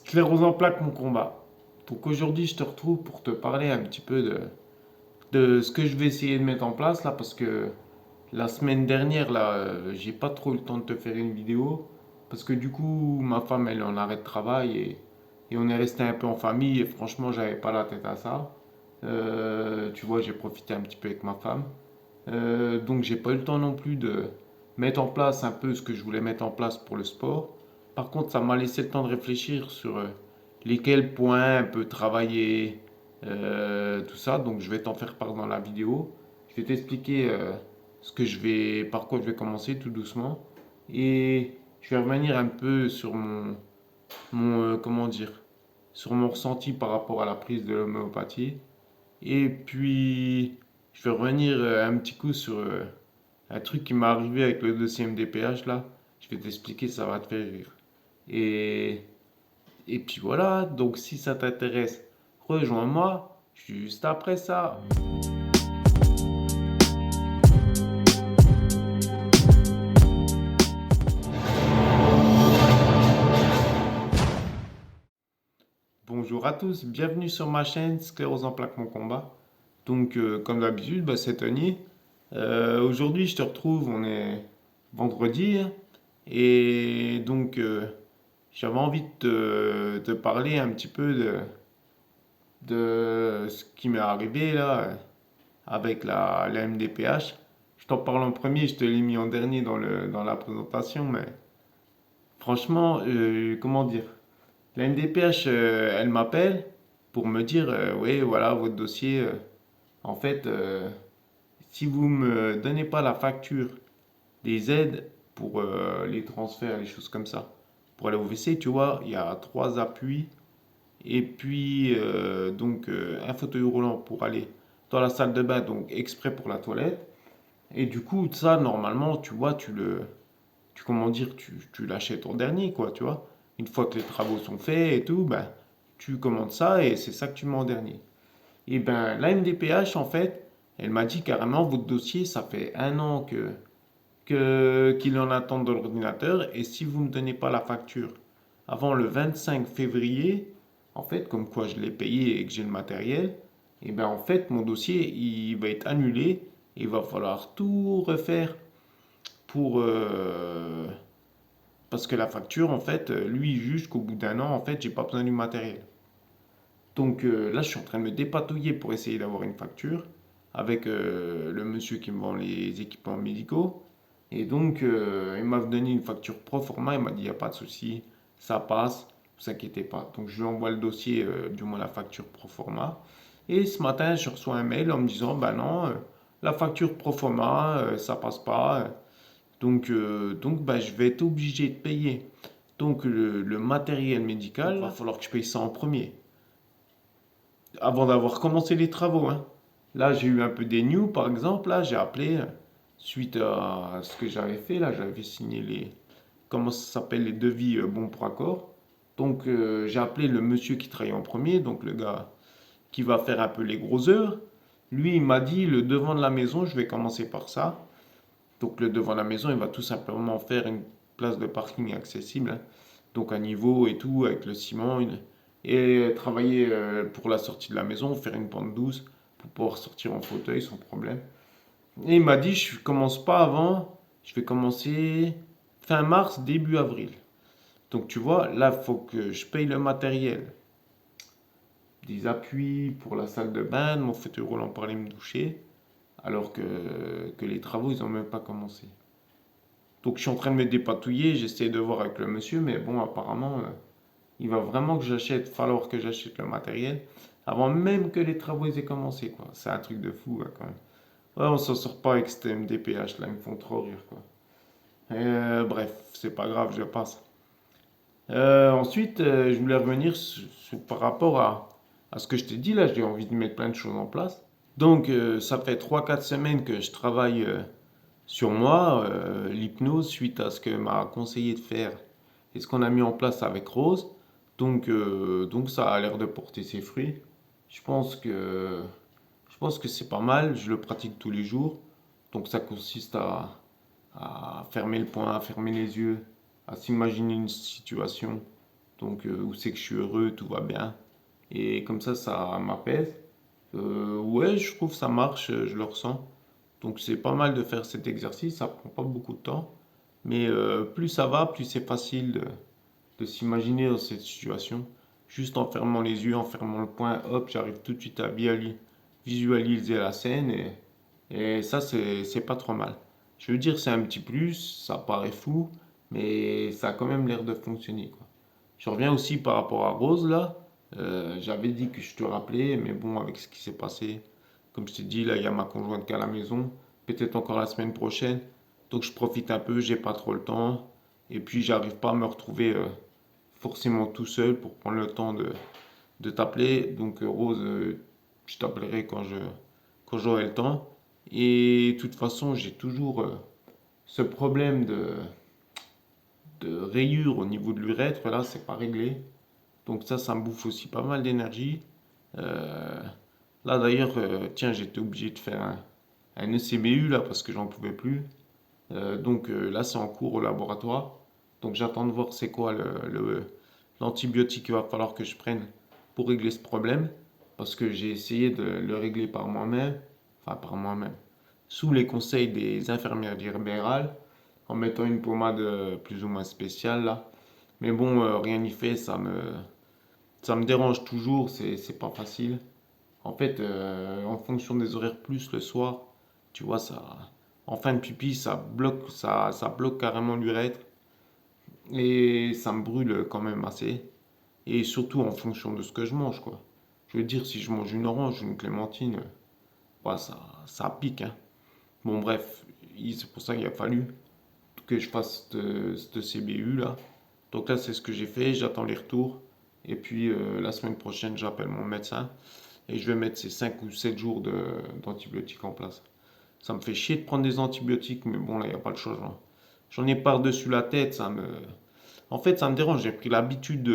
Sclérose en plaques, mon combat. Donc aujourd'hui, je te retrouve pour te parler un petit peu de ce que je vais essayer de mettre en place là, parce que la semaine dernière, là, j'ai pas trop eu le temps de te faire une vidéo, parce que du coup, ma femme, elle est en arrêt de travail et on est resté un peu en famille, et franchement, j'avais pas la tête à ça. Tu vois, j'ai profité un petit peu avec ma femme. Donc j'ai pas eu le temps non plus de mettre en place un peu ce que je voulais mettre en place pour le sport. Par contre, ça m'a laissé le temps de réfléchir sur lesquels points on peut travailler, tout ça. Donc je vais t'en faire part dans la vidéo. Je vais t'expliquer par quoi je vais commencer tout doucement. Et je vais revenir un peu sur comment dire, sur mon ressenti par rapport à la prise de l'homéopathie. Et puis, je vais revenir un petit coup sur un truc qui m'est arrivé avec le dossier MDPH là. Je vais t'expliquer, ça va te faire rire. Et, et puis voilà, donc si ça t'intéresse, rejoins-moi juste après ça. Bonjour à tous, bienvenue sur ma chaîne Sclérose en plaques mon combat. Donc, comme d'habitude, bah, c'est Tony. Aujourd'hui, je te retrouve, on est vendredi, hein. Et donc, j'avais envie de te parler un petit peu de ce qui m'est arrivé là avec la MDPH. Je t'en parle en premier, je te l'ai mis en dernier dans la présentation, mais franchement, comment dire? La MDPH, elle m'appelle pour me dire, oui, voilà, votre dossier, en fait, si vous me donnez pas la facture des aides pour les transferts, les choses comme ça, pour aller au WC, tu vois, il y a trois appuis. Et puis, un fauteuil roulant pour aller dans la salle de bain, donc exprès pour la toilette. Et du coup, ça, normalement, tu vois, comment dire, tu l'achètes en dernier, quoi, tu vois. Une fois que les travaux sont faits et tout, ben, tu commandes ça et c'est ça que tu mets en dernier. Et ben, la MDPH, en fait, elle m'a dit carrément, votre dossier, ça fait un an qu'il en attend dans l'ordinateur. Et si vous ne me donnez pas la facture avant le 25 février, en fait, comme quoi je l'ai payé et que j'ai le matériel, et ben en fait, mon dossier, il va être annulé. Et il va falloir tout refaire pour... parce que la facture, en fait, lui, il juge qu'au bout d'un an, en fait, j'ai pas besoin du matériel. Donc là, je suis en train de me dépatouiller pour essayer d'avoir une facture avec le monsieur qui me vend les équipements médicaux. Et donc, il m'a donné une facture pro forma. Il m'a dit, il n'y a pas de souci, ça passe, ne vous inquiétez pas. Donc, je lui envoie le dossier, du moins la facture pro forma. Et ce matin, je reçois un mail en me disant, bah non, la facture pro forma, ça passe pas. Donc bah, je vais être obligé de payer. Donc, le matériel médical, il va falloir que je paye ça en premier avant d'avoir commencé les travaux, hein. Là, j'ai eu un peu des news, par exemple. Là, j'ai appelé, suite à ce que j'avais fait. Là, j'avais signé comment ça s'appelle, les devis bons pour accord. Donc, j'ai appelé le monsieur qui travaille en premier, donc le gars qui va faire un peu les gros heures. Lui, il m'a dit, le devant de la maison, je vais commencer par ça. Donc, le devant de la maison, il va tout simplement faire une place de parking accessible, hein. Donc, à niveau et tout, avec le ciment, et travailler pour la sortie de la maison, faire une pente douce pour pouvoir sortir en fauteuil sans problème. Et il m'a dit, je commence pas avant, je vais commencer fin mars, début avril. Donc tu vois, là, il faut que je paye le matériel, des appuis pour la salle de bain, mon fauteuil roulant pour aller me doucher, alors que les travaux, ils n'ont même pas commencé. Donc je suis en train de me dépatouiller, j'essaie de voir avec le monsieur, mais bon, apparemment, il va vraiment que falloir que j'achète le matériel avant même que les travaux aient commencé, quoi. C'est un truc de fou, hein, quand même. Ouais, on s'en sort pas avec ce MDPH là, ils me font trop rire, quoi. Bref, c'est pas grave, je passe. Ensuite, je voulais revenir par rapport à ce que je t'ai dit là, j'ai envie de mettre plein de choses en place. Donc, ça fait 3 4 semaines que je travaille sur moi, l'hypnose, suite à ce que m'a conseillé de faire et ce qu'on a mis en place avec Rose. Donc ça a l'air de porter ses fruits. Je pense que, je pense que c'est pas mal, je le pratique tous les jours. Donc ça consiste à fermer le poing, à fermer les yeux, à s'imaginer une situation Donc, où c'est que je suis heureux, tout va bien. Et comme ça m'apaise. Ouais, je trouve que ça marche, je le ressens. Donc, c'est pas mal de faire cet exercice, ça prend pas beaucoup de temps. Mais plus ça va, plus c'est facile de s'imaginer dans cette situation. Juste en fermant les yeux, en fermant le poing, hop, j'arrive tout de suite à visualiser la scène et ça, c'est pas trop mal. Je veux dire, c'est un petit plus, ça paraît fou, mais ça a quand même l'air de fonctionner, quoi. Je reviens aussi par rapport à Rose, là. J'avais dit que je te rappelais, mais bon, avec ce qui s'est passé, comme je t'ai dit, là, il y a ma conjointe qui est à la maison, peut-être encore la semaine prochaine. Donc je profite un peu, j'ai pas trop le temps. Et puis j'arrive pas à me retrouver forcément tout seul pour prendre le temps de t'appeler. Donc Rose, je t'appellerai quand j'aurai le temps. Et de toute façon, j'ai toujours ce problème de rayures au niveau de l'urètre. Là, c'est pas réglé. Donc ça me bouffe aussi pas mal d'énergie. Euh, Là d'ailleurs, tiens, j'étais obligé de faire un ECBU là parce que j'en pouvais plus. Donc là, c'est en cours au laboratoire. Donc j'attends de voir c'est quoi l'antibiotique qu'il va falloir que je prenne pour régler ce problème. Parce que j'ai essayé de le régler par moi-même, enfin par moi-même, sous les conseils des infirmières libérales, en mettant une pommade plus ou moins spéciale là. Mais bon, rien n'y fait, ça me dérange toujours, c'est pas facile. En fait, en fonction des horaires plus le soir, tu vois, en fin de pipi, ça bloque carrément l'urètre et ça me brûle quand même assez. Et surtout en fonction de ce que je mange, quoi. Je veux dire, si je mange une orange, une clémentine, ouais, ça pique, hein. Bon, bref, c'est pour ça qu'il a fallu que je fasse cette CBU là. Donc là, c'est ce que j'ai fait, j'attends les retours. Et puis la semaine prochaine, j'appelle mon médecin et je vais mettre ces 5 ou 7 jours d'antibiotiques en place. Ça me fait chier de prendre des antibiotiques, mais bon, là, il n'y a pas le choix, hein. J'en ai par-dessus la tête, En fait, ça me dérange, j'ai pris l'habitude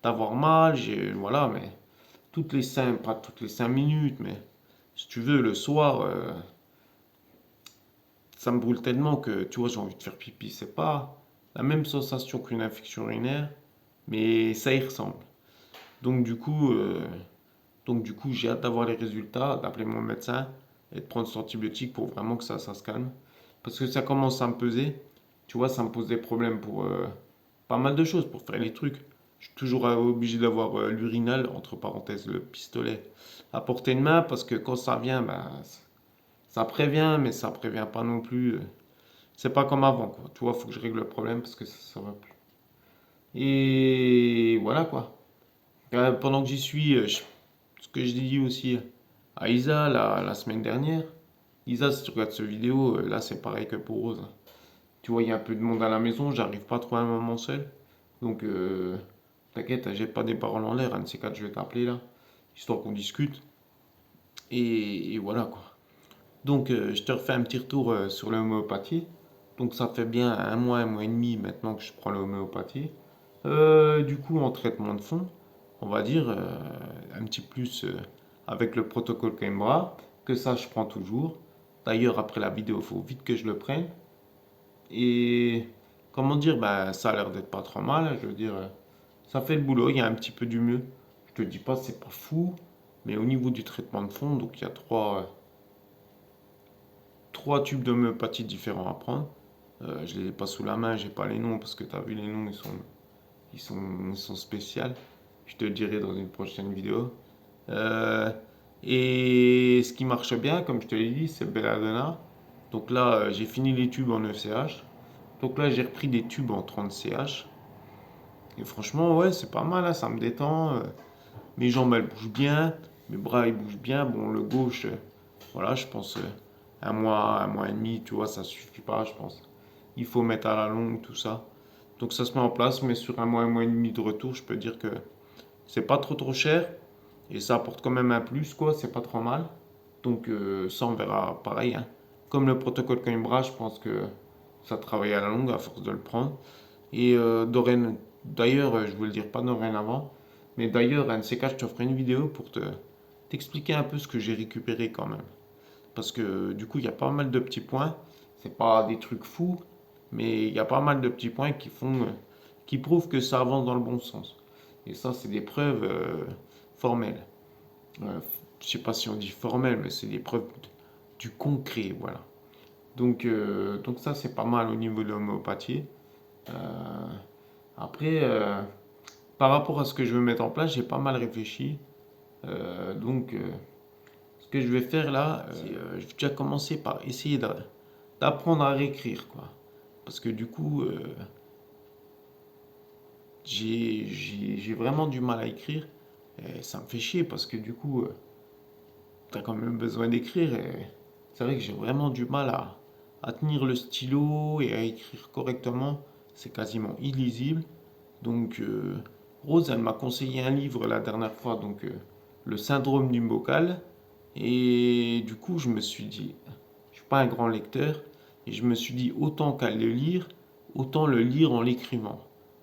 d'avoir mal, voilà, mais pas toutes les 5 minutes, mais si tu veux, le soir, ça me brûle tellement que, tu vois, j'ai envie de faire pipi. C'est pas la même sensation qu'une infection urinaire, mais ça y ressemble. Donc du coup, euh, donc du coup, j'ai hâte d'avoir les résultats, d'appeler mon médecin et de prendre cet antibiotique pour vraiment que ça se calme. Parce que ça commence à me peser. Tu vois, ça me pose des problèmes pour pas mal de choses, pour faire les trucs. Je suis toujours obligé d'avoir l'urinal, entre parenthèses, le pistolet, à portée de main parce que quand ça vient, ben, ça prévient, mais ça prévient pas non plus. C'est pas comme avant, quoi. Tu vois, faut que je règle le problème parce que ça va plus. Et voilà, quoi. Pendant que j'y suis, ce que je dis aussi à Isa la semaine dernière, Isa, si tu regardes cette vidéo, là c'est pareil que pour Rose, hein. Tu vois, il y a un peu de monde à la maison, j'arrive pas à trouver un moment seul. Donc, t'inquiète, j'ai pas des paroles en l'air, un de ces quatre, je vais t'appeler là, histoire qu'on discute. Et voilà quoi. Donc, je te refais un petit retour sur l'homéopathie. Donc, ça fait bien un mois et demi maintenant que je prends l'homéopathie. Du coup, en traitement de fond, on va dire un petit plus avec le protocole Coimbra, que ça je prends toujours. D'ailleurs, après la vidéo, il faut vite que je le prenne. Et comment dire, ben, ça a l'air d'être pas trop mal, hein. Je veux dire, ça fait le boulot, il y a un petit peu du mieux. Je te dis pas, c'est pas fou, mais au niveau du traitement de fond, donc il y a trois tubes d'homéopathie différents à prendre. Je les ai pas sous la main, j'ai pas les noms parce que tu as vu les noms, ils sont spéciaux. Je te le dirai dans une prochaine vidéo. Euh, et ce qui marche bien, comme je te l'ai dit, c'est Belladonna. Donc là, j'ai fini les tubes en ECH. Donc là, j'ai repris des tubes en 30 CH. Et franchement, ouais, c'est pas mal, hein, ça me détend. Mes jambes, elles bougent bien. Mes bras, ils bougent bien. Bon, le gauche, voilà, je pense un mois et demi, tu vois, ça suffit pas, je pense. Il faut mettre à la longue, tout ça. Donc ça se met en place, mais sur un mois et demi de retour, je peux dire que c'est pas trop cher. Et ça apporte quand même un plus, quoi, c'est pas trop mal. Donc ça, on verra pareil, hein. Comme le protocole Coimbra, je pense que ça travaille à la longue à force de le prendre. Et d'ailleurs, je voulais le dire pas dorénavant, mais d'ailleurs, un de ces cas, je te ferai une vidéo pour t'expliquer un peu ce que j'ai récupéré quand même. Parce que du coup, il y a pas mal de petits points. C'est pas des trucs fous, mais il y a pas mal de petits points qui prouvent que ça avance dans le bon sens. Et ça, c'est des preuves formelles. Euh, je sais pas si on dit formelles, mais c'est des preuves du concret, voilà. Donc ça, c'est pas mal au niveau de l'homéopathie. Euh, Après, par rapport à ce que je veux mettre en place, j'ai pas mal réfléchi. Ce que je vais faire là, je vais déjà commencer par essayer d'apprendre à réécrire, quoi. Parce que du coup, j'ai vraiment du mal à écrire. Et ça me fait chier parce que du coup, tu as quand même besoin d'écrire. Et c'est vrai que j'ai vraiment du mal à tenir le stylo et à écrire correctement. C'est quasiment illisible. Donc, Rose, elle m'a conseillé un livre la dernière fois, Le syndrome du bocal. Et du coup, je me suis dit, je suis pas un grand lecteur, et je me suis dit, autant qu'à le lire, autant le lire en l'écrivant.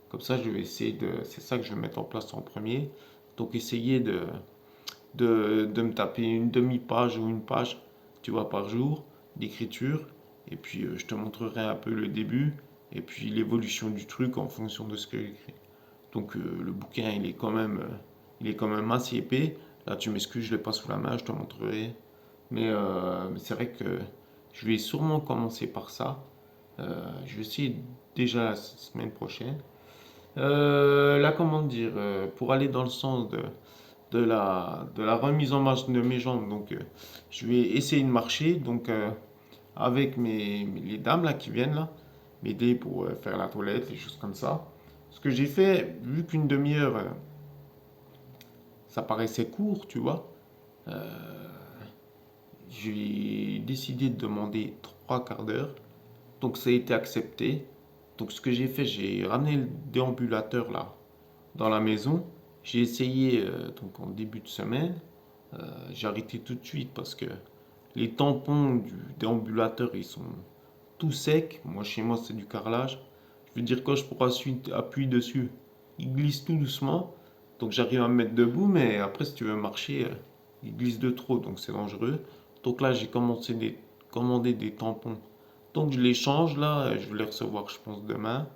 Comme ça, je vais essayer c'est ça que je vais mettre en place en premier. Donc, essayer de me taper une demi-page ou une page, tu vois, par jour d'écriture. Et puis, je te montrerai un peu le début et puis l'évolution du truc en fonction de ce que j'écris. Donc le bouquin, il est quand même assez épais. Là, tu m'excuses, je ne l'ai pas sous la main, je te montrerai. Mais c'est vrai que je vais sûrement commencer par ça. Je vais essayer déjà la semaine prochaine. Là, comment dire, pour aller dans le sens de la remise en marche de mes jambes, je vais essayer de marcher. Avec les dames là qui viennent là, m'aider pour faire la toilette, les choses comme ça. Ce que j'ai fait, vu qu'une demi-heure, ça paraissait court, tu vois, j'ai décidé de demander 3 quarts d'heure. Donc ça a été accepté. Donc ce que j'ai fait, j'ai ramené le déambulateur là dans la maison. J'ai essayé en début de semaine. J'ai arrêté tout de suite parce que les tampons du déambulateur ils sont tout secs. Moi chez moi c'est du carrelage. Je veux dire quand je prends ensuite appuie dessus, il glisse tout doucement. Donc j'arrive à me mettre debout, mais après si tu veux marcher, il glisse de trop, donc c'est dangereux. Donc là j'ai commandé des tampons. Donc je les change là, je vais les recevoir je pense demain.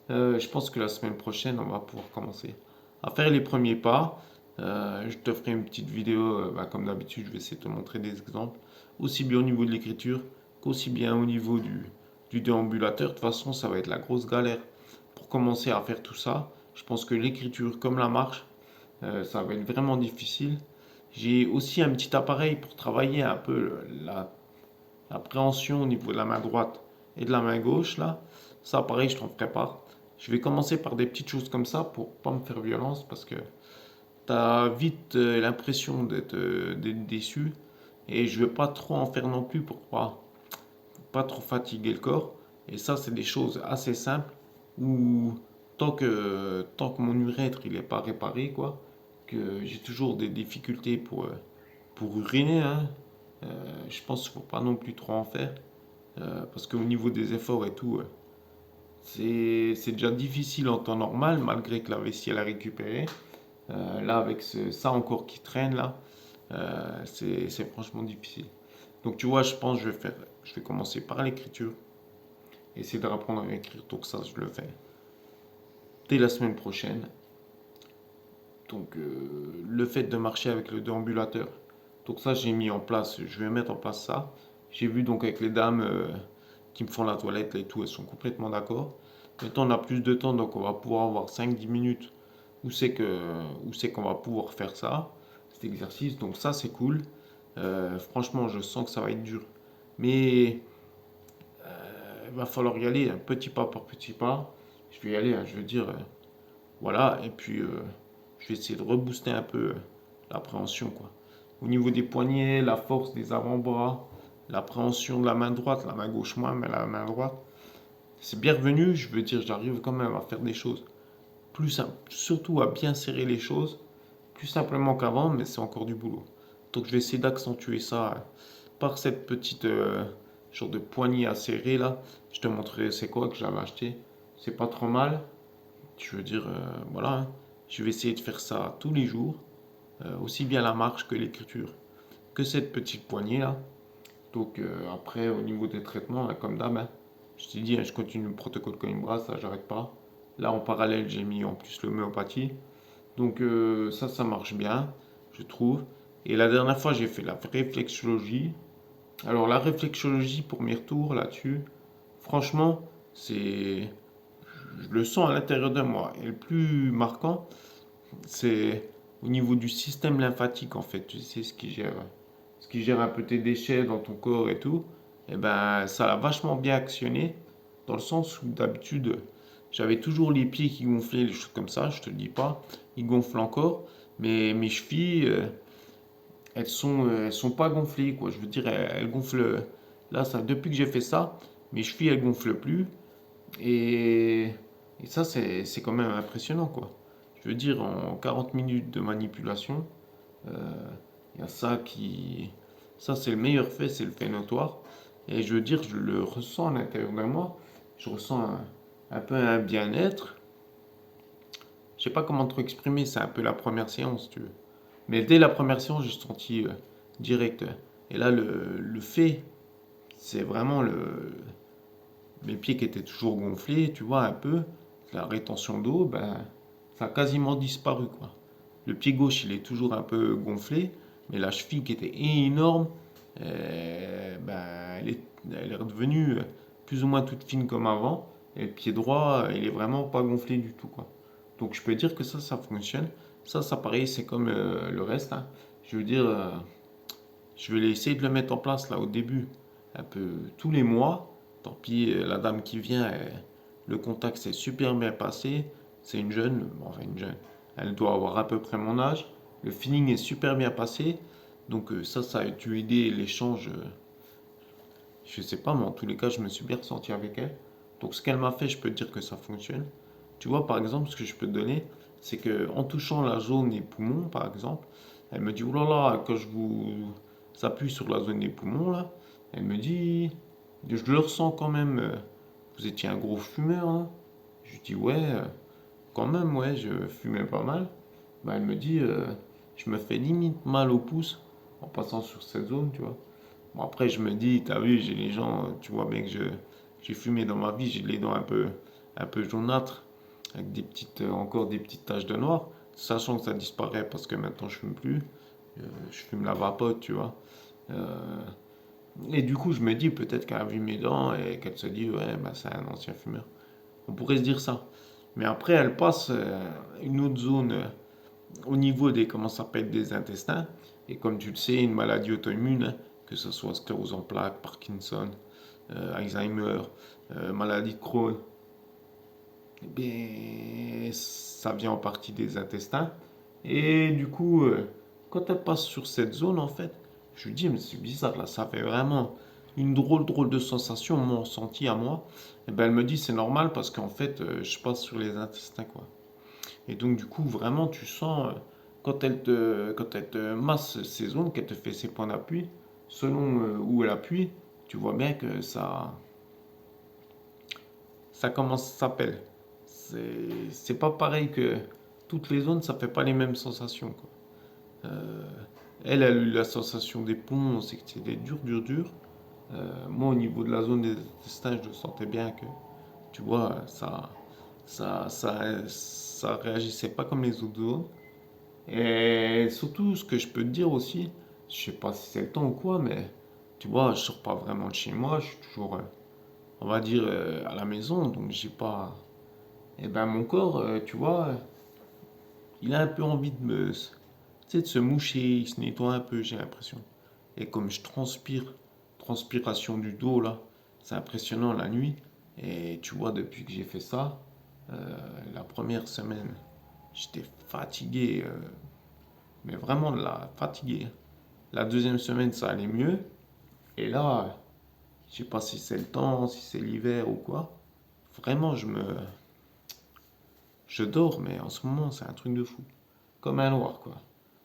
Je pense que la semaine prochaine, on va pouvoir commencer à faire les premiers pas. Je te ferai une petite vidéo, comme d'habitude, je vais essayer de te montrer des exemples, aussi bien au niveau de l'écriture qu'aussi bien au niveau du déambulateur. De toute façon, ça va être la grosse galère pour commencer à faire tout ça. Je pense que l'écriture comme la marche, ça va être vraiment difficile. J'ai aussi un petit appareil pour travailler un peu l'appréhension au niveau de la main droite et de la main gauche là. Ça, pareil, je t'en prépare. Je vais commencer par des petites choses comme ça pour pas me faire violence parce que t'as vite l'impression d'être déçu et je veux pas trop en faire non plus pour pas trop fatiguer le corps. Et ça, c'est des choses assez simples où tant que mon urètre il est pas réparé quoi, que j'ai toujours des difficultés pour uriner, hein. Je pense qu'il faut pas non plus trop en faire parce qu'au niveau des efforts et tout, c'est déjà difficile en temps normal malgré que la vessie elle a récupéré. Là avec ça encore qui traîne là, c'est franchement difficile. Donc tu vois, je pense que je vais commencer par l'écriture, essayer de apprendre à écrire. Donc ça, je le fais dès la semaine prochaine. Le fait de marcher avec le déambulateur. Donc ça, j'ai mis en place, je vais mettre en place ça. J'ai vu donc avec les dames qui me font la toilette et tout, elles sont complètement d'accord. Maintenant, on a plus de temps, donc on va pouvoir avoir 5-10 minutes où c'est qu'on va pouvoir faire ça, cet exercice. Donc ça, c'est cool. Franchement, je sens que ça va être dur. Mais il va falloir y aller, un petit pas par petit pas. Je vais y aller, hein, je veux dire, voilà. Et puis, je vais essayer de rebooster un peu l'appréhension, quoi. Au niveau des poignets, la force des avant-bras, l'appréhension de la main droite, la main gauche moins, mais la main droite. C'est bienvenu, je veux dire, j'arrive quand même à faire des choses plus simples, surtout à bien serrer les choses, plus simplement qu'avant, mais c'est encore du boulot. Donc je vais essayer d'accentuer ça par cette petite genre de poignée à serrer là. Je te montrerai c'est quoi que j'avais acheté. C'est pas trop mal. Je veux dire, voilà, hein. Je vais essayer de faire ça tous les jours, aussi bien la marche que l'écriture, que cette petite poignée là. Après, au niveau des traitements, là, comme d'hab, hein, je t'ai dit, hein, je continue le protocole Coimbra, ça j'arrête pas. Là, en parallèle, j'ai mis en plus l'homéopathie. Donc ça marche bien, je trouve. Et la dernière fois, j'ai fait la réflexologie. Alors la réflexologie pour mes retours là-dessus, franchement, c'est, je le sens à l'intérieur de moi. Et le plus marquant, c'est au niveau du système lymphatique en fait. Tu sais ce qui gère un peu tes déchets dans ton corps et tout. Et ben ça a vachement bien actionné dans le sens où d'habitude j'avais toujours les pieds qui gonflaient, les choses comme ça. Je te le dis pas, ils gonflent encore, mais mes chevilles, elles sont pas gonflées quoi. Je veux dire, elles gonflent. Là, ça, depuis que j'ai fait ça, mes chevilles elles gonflent plus. Et, et ça, c'est quand même impressionnant, quoi. Je veux dire, en 40 minutes de manipulation, euh, il y a ça qui... Ça, c'est le meilleur fait, c'est le fait notoire. Et je veux dire, je le ressens à l'intérieur de moi. Je ressens un peu un bien-être. Je sais pas comment te exprimer, c'est un peu la première séance, si tu veux. Mais dès la première séance, j'ai senti direct. Et là, le fait, c'est vraiment mes pieds qui étaient toujours gonflés, tu vois, un peu, la rétention d'eau, ben, ça a quasiment disparu, quoi. Le pied gauche, il est toujours un peu gonflé, mais la cheville qui était énorme, ben, elle est redevenue plus ou moins toute fine comme avant. Et le pied droit, il est vraiment pas gonflé du tout, quoi. Donc je peux dire que ça fonctionne. Ça pareil, c'est comme le reste, hein. Je veux dire, je vais essayer de le mettre en place là au début, un peu tous les mois. Tant pis, la dame qui vient, le contact s'est super bien passé. C'est une jeune, bon, enfin une jeune. Elle doit avoir à peu près mon âge. Le feeling est super bien passé. Donc ça a dû aider l'échange. Je sais pas, mais en tous les cas, je me suis bien ressenti avec elle. Donc ce qu'elle m'a fait, je peux te dire que ça fonctionne. Tu vois, par exemple, ce que je peux te donner, c'est que en touchant la zone des poumons, par exemple, elle me dit, oh là là, quand je vous appuie sur la zone des poumons, là, elle me dit, je le ressens quand même, vous étiez un gros fumeur, hein. Je lui dis, ouais, quand même, ouais, je fumais pas mal. Bah, elle me dit, je me fais limite mal au pouce en passant sur cette zone, tu vois. Bon, après, je me dis, t'as vu, j'ai les gens, tu vois bien que j'ai fumé dans ma vie, j'ai les dents un peu jaunâtres, avec des petites, encore des petites taches de noir, sachant que ça disparaît parce que maintenant je fume plus, je fume la vapote, tu vois. Euh, et du coup, je me dis peut-être qu'elle a vu mes dents et qu'elle se dit, ouais, bah, c'est un ancien fumeur. On pourrait se dire ça. Mais après, elle passe une autre zone au niveau des, comment ça s'appelle, des intestins. Et comme tu le sais, une maladie auto-immune, hein, que ce soit sclérose en plaques, Parkinson, Alzheimer, maladie de Crohn, eh bien, ça vient en partie des intestins. Et du coup, quand elle passe sur cette zone, en fait, je lui dis, mais c'est bizarre, là, ça fait vraiment une drôle de sensation, mon ressenti à moi. Et ben, elle me dit, c'est normal parce qu'en fait, je passe sur les intestins, quoi. Et donc, du coup, vraiment, tu sens, quand elle te masse ces zones, qu'elle te fait ses points d'appui, selon où elle appuie, tu vois bien que ça commence, ça s'appelle. C'est pas pareil que toutes les zones, ça fait pas les mêmes sensations, quoi. Euh, Elle a eu la sensation des poumons, c'est que c'était dur. Moi, au niveau de la zone des intestins, je sentais bien que, tu vois, ça réagissait pas comme les autres zones. Et surtout, ce que je peux te dire aussi, je sais pas si c'est le temps ou quoi, mais tu vois, je sors pas vraiment de chez moi, je suis toujours, on va dire, à la maison, donc j'ai pas. Et ben mon corps, tu vois, il a un peu envie tu sais, de se moucher, il se nettoie un peu, j'ai l'impression. Et comme je transpire, transpiration du dos là, c'est impressionnant la nuit. Et tu vois, depuis que j'ai fait ça, la première semaine, j'étais fatigué, mais vraiment là, fatigué. La deuxième semaine, ça allait mieux. Et là, je sais pas si c'est le temps, si c'est l'hiver ou quoi. Vraiment, je dors, mais en ce moment, c'est un truc de fou. Comme un noir, quoi.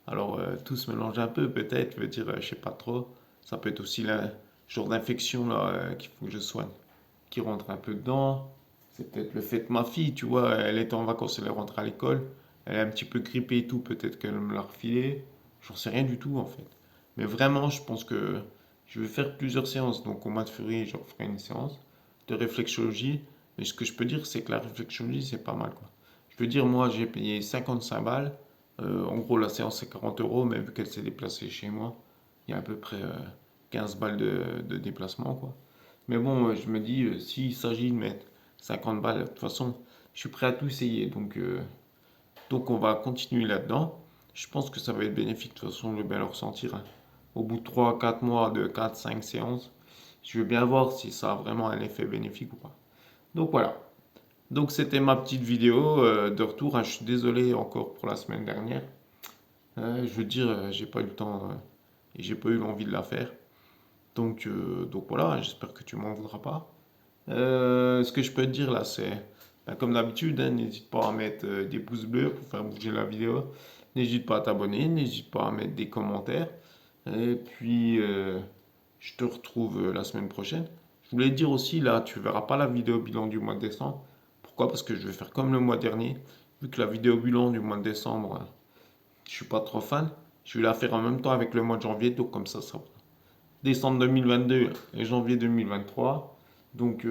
Alors, tout se mélange un peu, peut-être, je veux dire, je sais pas trop. Ça peut être aussi le genre d'infection là qu'il faut que je soigne, qui rentre un peu dedans. C'est peut-être le fait que ma fille, tu vois, elle était en vacances, elle est rentrée à l'école. Elle est un petit peu grippée et tout, peut-être qu'elle me l'a refilé. J'en sais rien du tout, en fait. Mais vraiment, je pense que je vais faire plusieurs séances. Donc, au mois de février, j'en ferai une séance de réflexologie. Mais ce que je peux dire, c'est que la Reflection G, c'est pas mal, quoi. Je veux dire, moi, j'ai payé 55 balles. En gros, la séance, c'est 40 euros, mais vu qu'elle s'est déplacée chez moi, il y a à peu près 15 balles de déplacement, quoi. Mais bon, je me dis, s'il s'agit de mettre 50 balles, de toute façon, je suis prêt à tout essayer. Donc on va continuer là-dedans. Je pense que ça va être bénéfique. De toute façon, je vais bien le ressentir, hein. Au bout de 3 4 mois, de 4 5 séances, je vais bien voir si ça a vraiment un effet bénéfique ou pas. Donc voilà. Donc c'était ma petite vidéo de retour, hein. Je suis désolé encore pour la semaine dernière. Je veux dire, j'ai pas eu le temps et j'ai pas eu l'envie de la faire. Donc voilà, j'espère que tu m'en voudras pas. Ce que je peux te dire là, c'est ben, comme d'habitude, hein, n'hésite pas à mettre des pouces bleus pour faire bouger la vidéo. N'hésite pas à t'abonner, n'hésite pas à mettre des commentaires. Et puis, je te retrouve la semaine prochaine. Je voulais te dire aussi, là, tu verras pas la vidéo bilan du mois de décembre. Pourquoi? Parce que je vais faire comme le mois dernier. Vu que la vidéo bilan du mois de décembre, je suis pas trop fan. Je vais la faire en même temps avec le mois de janvier. Donc comme ça sera décembre 2022 et janvier 2023. Donc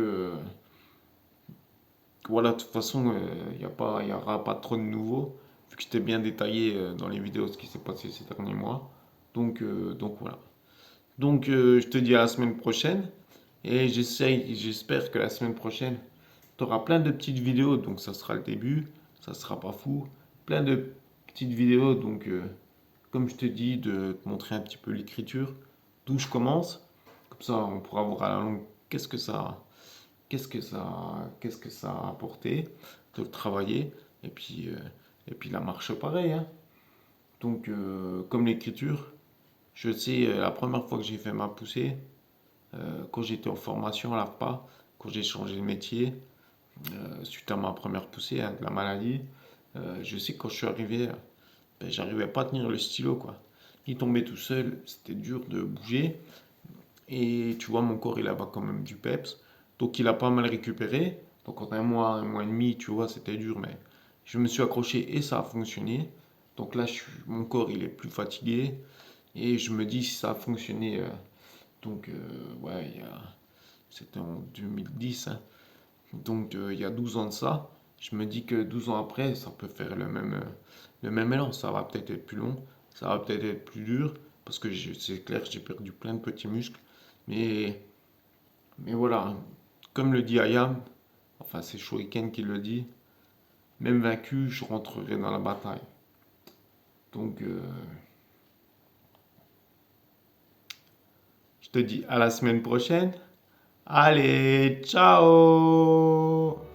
voilà, de toute façon, il y aura pas trop de nouveaux. Vu que j'étais bien détaillé dans les vidéos ce qui s'est passé ces derniers mois. Donc voilà. Donc je te dis à la semaine prochaine. Et j'espère que la semaine prochaine, tu auras plein de petites vidéos. Donc ça sera le début. Ça sera pas fou. Plein de petites vidéos. Donc comme je te dis, de te montrer un petit peu l'écriture. D'où je commence. Comme ça, on pourra voir à la longue qu'est-ce que ça a apporté de le travailler. Et puis, euh, et puis la marche pareil, hein. Donc, comme l'écriture, je sais, la première fois que j'ai fait ma poussée, quand j'étais en formation à l'AFPA, quand j'ai changé de métier, suite à ma première poussée, hein, de la maladie, je sais que quand je suis arrivé, ben, j'arrivais pas à tenir le stylo, quoi. Il tombait tout seul, c'était dur de bouger. Et tu vois, mon corps, il avait quand même du peps. Donc, il a pas mal récupéré. Donc, en un mois et demi, tu vois, c'était dur, mais je me suis accroché et ça a fonctionné. Donc là, mon corps, il est plus fatigué. Et je me dis, si ça a fonctionné, ouais, c'était en 2010, hein. Donc, il y a 12 ans de ça. Je me dis que 12 ans après, ça peut faire le même élan. Ça va peut-être être plus long, ça va peut-être être plus dur. Parce que c'est clair, j'ai perdu plein de petits muscles. Mais mais voilà, comme le dit Ayam, enfin c'est Shoiken qui le dit, même vaincu, je rentrerai dans la bataille. Donc je te dis à la semaine prochaine. Allez, ciao!